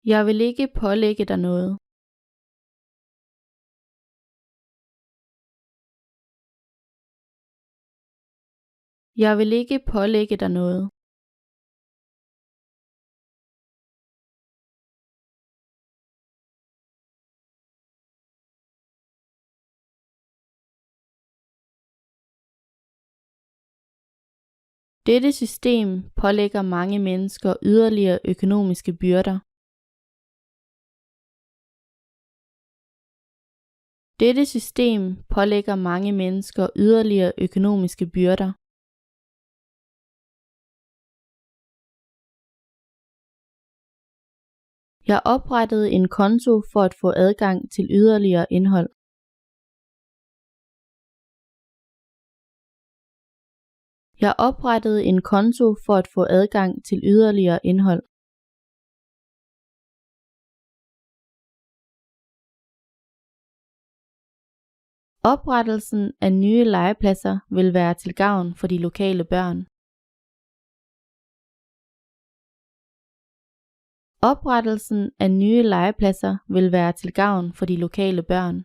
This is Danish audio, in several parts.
Jeg vil ikke pålægge dig noget. Jeg vil ikke pålægge dig noget. Dette system pålægger mange mennesker yderligere økonomiske byrder. Dette system pålægger mange mennesker yderligere økonomiske byrder. Jeg oprettede en konto for at få adgang til yderligere indhold. Jeg oprettede en konto for at få adgang til yderligere indhold. Oprettelsen af nye legepladser vil være til gavn for de lokale børn. Oprettelsen af nye legepladser vil være til gavn for de lokale børn.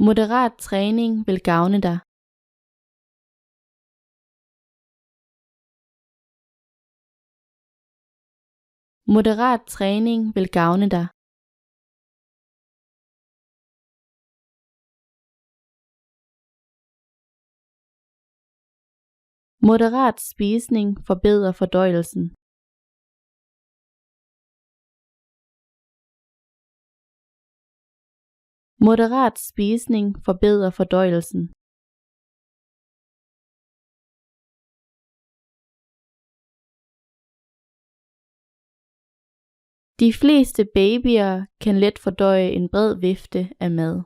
Moderat træning vil gavne dig. Moderat træning vil gavne dig. Moderat spisning forbedrer fordøjelsen. Moderat spisning forbedrer fordøjelsen. De fleste babyer kan let fordøje en bred vifte af mad.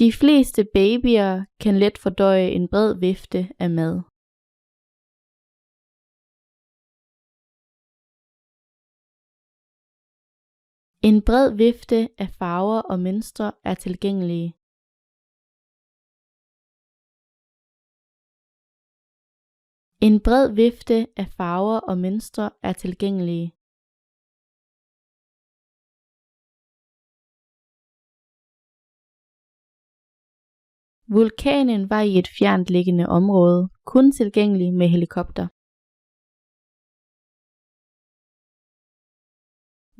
De fleste babyer kan let fordøje en bred vifte af mad. En bred vifte af farver og mønstre er tilgængelige. En bred vifte af farver og mønstre er tilgængelige. Vulkanen var i et fjerntliggende område, kun tilgængelig med helikopter.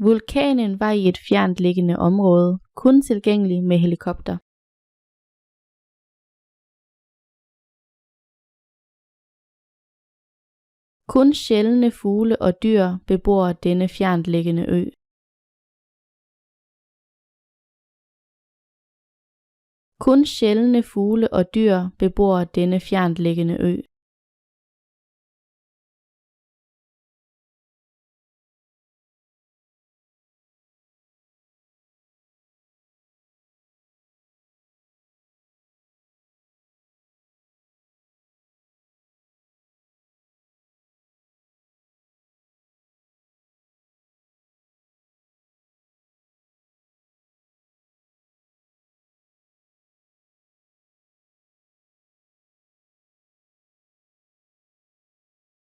Vulkanen var i et fjerntliggende område, kun tilgængelig med helikopter. Kun sjældne fugle og dyr bebor denne fjerntliggende ø. Kun sjældne fugle og dyr bebor denne fjerntliggende ø.